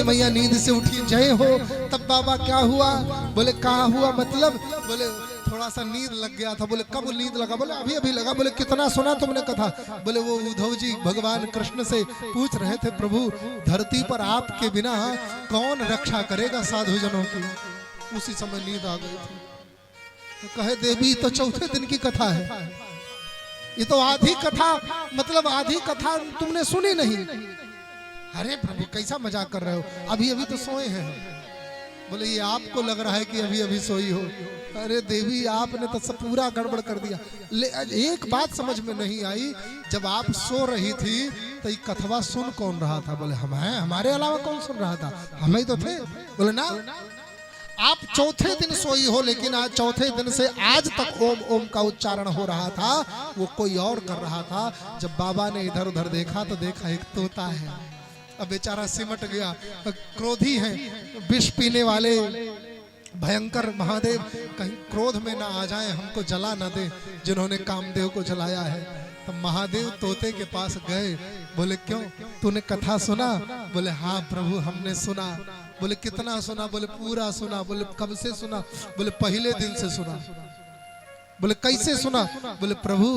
पार्वती मैया नींद से उठी, जय हो। तब बाबा क्या हुआ? बोले कहाँ हुआ मतलब? बोले थोड़ा सा नींद लग गया था। बोले कब नींद लगा? बोले अभी अभी लगा। बोले कितना सुना तुमने कथा? बोले वो उद्धव जी भगवान कृष्ण से पूछ रहे थे, प्रभु धरती पर आपके बिना कौन रक्षा करेगा साधु जनों की? उसी समय नींद आ गई थी। तो कहे देवी तो चौथे दिन की कथा है, ये तो आधी कथा, मतलब आधी कथा तुमने सुनी नहीं। अरे प्रभु कैसा मजाक कर रहे हो, अभी अभी तो सोए हैं। बोले ये आपको लग रहा है कि अभी अभी सोई हो। अरे देवी आपने तो सब पूरा गड़बड़ कर दिया। एक बात समझ में नहीं आई, जब आप सो रही थी तो ये कथवा सुन कौन रहा था? बोले हम हैं, हमारे अलावा कौन सुन रहा था? हम ही तो थे। बोले ना, आप चौथे दिन सोई हो, लेकिन आज चौथे दिन से आज तक ओम ओम का उच्चारण हो रहा था, वो कोई और कर रहा था। जब बाबा ने इधर उधर देखा तो देखा एक तोता है। अब बेचारा सिमट गया, क्रोधी है, विष पीने वाले भयंकर महादेव कहीं क्रोध में ना आ जाए, हमको जला ना दे जिन्होंने कामदेव को जलाया है। तो महादेव तोते के पास गए। बोले क्यों, तूने कथा सुना? बोले हाँ प्रभु हमने सुना। बोले कितना सुना? बोले पूरा सुना। बोले कब से सुना? बोले पहले दिन से सुना। बोले कैसे सुना? बोले प्रभु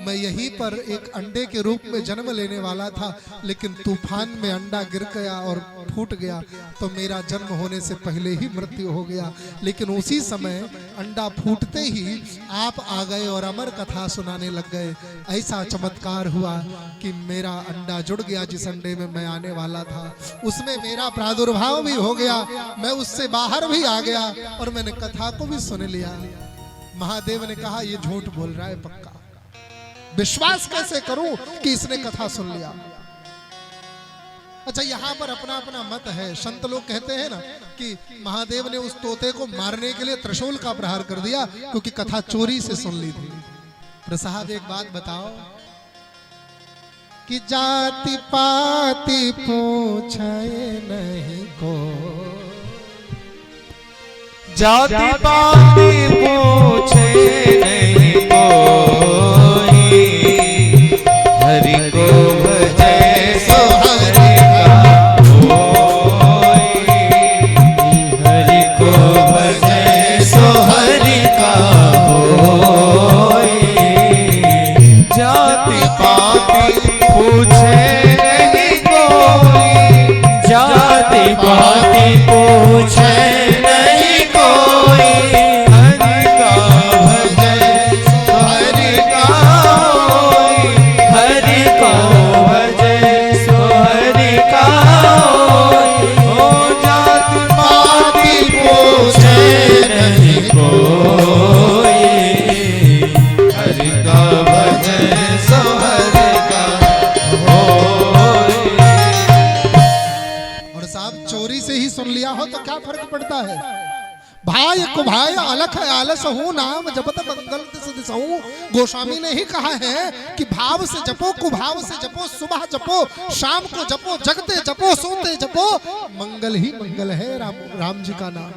मैं यहीं पर एक अंडे के रूप में जन्म लेने वाला था, लेकिन तूफान में अंडा गिर गया और फूट गया, तो मेरा जन्म होने से पहले ही मृत्यु हो गया। लेकिन उसी समय अंडा फूटते ही आप आ गए और अमर कथा सुनाने लग गए। ऐसा चमत्कार हुआ कि मेरा अंडा जुड़ गया, जिस अंडे में मैं आने वाला था उसमें मेरा प्रादुर्भाव भी हो गया, मैं उससे बाहर भी आ गया और मैंने कथा को भी सुन लिया। महादेव ने कहा ये झूठ बोल रहा है, पक्का विश्वास कैसे करूं कि इसने कथा सुन लिया। अच्छा यहाँ पर अपना अपना मत है। संत लोग कहते हैं ना कि महादेव ने उस तोते को मारने के लिए त्रिशूल का प्रहार कर दिया क्योंकि कथा चोरी से सुन ली थी। प्रसाद एक बात बताओ कि जाति पाति पूछे नहीं को, जाति पाति पूछे नहीं कोई, हरि को भजे सो हरि का होई, हरि को भजे सो हरि का होई। जाति पाति पूछे नहीं कोई, जाति पाति पूछे भाई को भाई अलख आलस हूँ नाम जपत मंगल दिसहूँ। गोस्वामी ने ही कहा है कि भाव से जपो, कुभाव से जपो, सुबह जपो, शाम को जपो, जगते जपो, सोते जपो, मंगल ही मंगल है राम जी का नाम।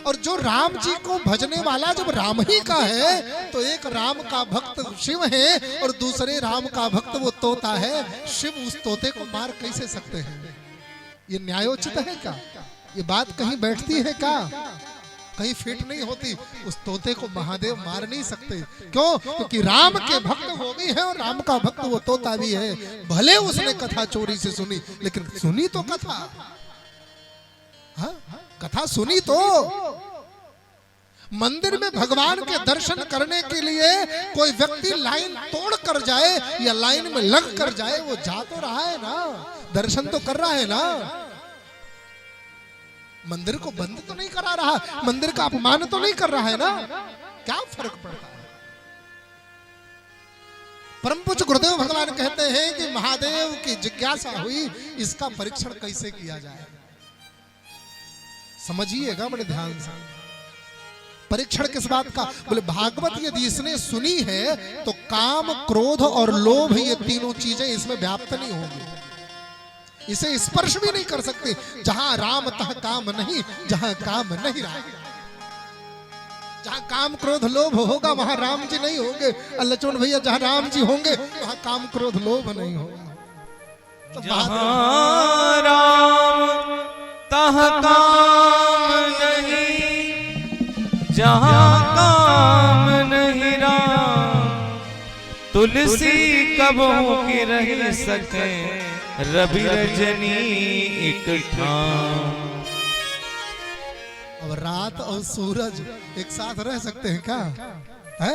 और जो राम जी को भजने वाला जब राम ही का है तो एक राम का भक्त शिव है और दूसरे राम का भक्त वो तोता है। शिव उस तोते को मार कैसे सकते हैं? ये न्यायोचित है क्या? ये बात कहीं बैठती है क्या? कहीं फिट नहीं होती। उस तोते को महादेव मार नहीं सकते। क्यों? क्योंकि राम के भक्त वो भी है और राम का भक्त वो तोता भी है। भले उसने कथा चोरी से सुनी, लेकिन सुनी तो कथा। हाँ? कथा सुनी तो। मंदिर में भगवान के दर्शन करने के लिए कोई व्यक्ति लाइन तोड़ कर जाए या लाइन में लग कर जाए, वो जा तो रहा है ना, दर्शन तो कर रहा है ना। मंदिर को बंद तो नहीं करा रहा, मंदिर का अपमान तो नहीं कर रहा है ना। क्या फर्क पड़ता है? परम पूज्य गुरुदेव भगवान कहते हैं कि महादेव की जिज्ञासा हुई, इसका परीक्षण कैसे किया जाए। समझिएगा बड़े ध्यान से। परीक्षण किस बात का? बोले भागवत यदि इसने सुनी है तो काम, क्रोध और लोभ ये तीनों चीजें इसमें व्याप्त नहीं होंगी, इसे स्पर्श भी नहीं कर सकते। जहां राम तह काम नहीं, जहां काम नहीं राम। जहां काम क्रोध लोभ होगा वहां राम जी नहीं होंगे। लक्ष्मण भैया जहां राम जी होंगे वहां काम क्रोध लोभ नहीं होगा। तो जहां राम तहाँ काम नहीं, जहाँ काम नहीं राम। तुलसी कबहू की रह सके, रवि रजनी एक ठाम। अब रात और सूरज एक साथ रह सकते हैं क्या? है?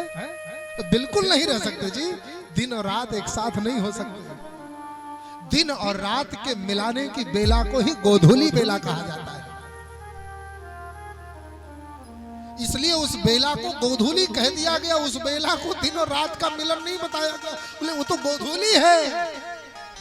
बिल्कुल नहीं रह सकते जी। दिन और रात एक साथ नहीं हो सकते। दिन और रात के मिलाने की बेला को ही गोधूली बेला कहा जाता है। इसलिए उस बेला को गोधूली कह दिया गया। उस बेला को दिन और रात का मिलन नहीं बताया गया, बोले वो तो गोधूली है।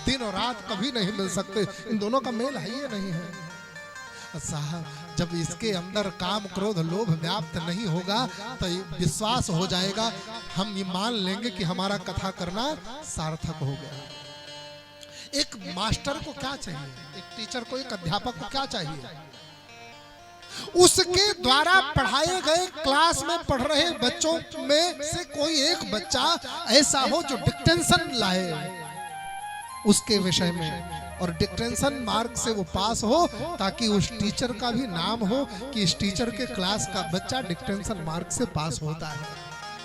दिन और रात कभी नहीं मिल सकते, इन दोनों का मेल है ही नहीं है। साहब, जब इसके अंदर काम क्रोध लोभ व्याप्त नहीं होगा तो विश्वास हो जाएगा, हम ये मान लेंगे कि हमारा कथा करना सार्थक हो गया। एक मास्टर को क्या चाहिए, एक टीचर को, एक अध्यापक को क्या चाहिए? उसके द्वारा पढ़ाए गए क्लास में पढ़ रहे बच्चों में से कोई एक बच्चा ऐसा हो जो डिक्टेंशन लाए उसके विषय में, और डिक्टेंशन मार्क से वो पास हो, ताकि उस टीचर का भी नाम हो कि इस टीचर के क्लास का बच्चा डिक्टेंशन मार्क से पास होता है।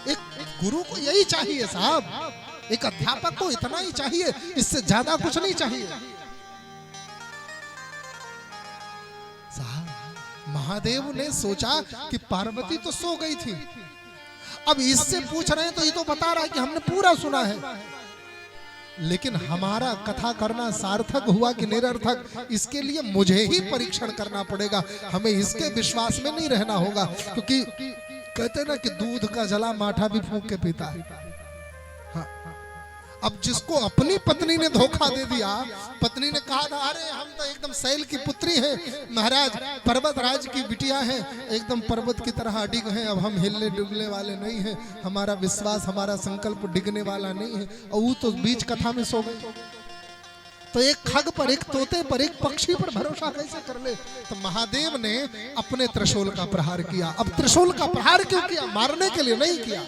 एक गुरु को यही चाहिए साहब, एक अध्यापक को इतना ही चाहिए, इससे ज्यादा कुछ नहीं चाहिए साहब। महादेव ने सोचा कि पार्वती तो सो गई थी, अब इससे पूछ रहे हैं तो ये तो बता रहा है कि हमने पूरा सुना है, लेकिन हमारा कथा करना सार्थक हुआ कि निरर्थक, इसके लिए मुझे ही परीक्षण करना पड़ेगा। हमें इसके विश्वास में नहीं रहना होगा, क्योंकि कहते ना कि दूध का जला माठा भी फूंक के पीता है। हाँ। अब जिसको अपनी पत्नी ने धोखा दे दिया, पत्नी ने कहा था अरे हम तो एकदम सैल की पुत्री है, महाराज पर्वत राज की बिटिया है, एकदम पर्वत की तरह अडिग हैं, अब हम हिलने डुलने वाले नहीं हैं, हमारा विश्वास हमारा संकल्प डिगने वाला नहीं है। और वो तो बीच कथा में सो गई। तो एक खग पर, एक तोते पर, एक पक्षी पर भरोसा कैसे कर ले? तो महादेव ने अपने त्रिशूल का प्रहार किया। अब त्रिशूल का प्रहार क्यों किया? मारने के लिए नहीं किया,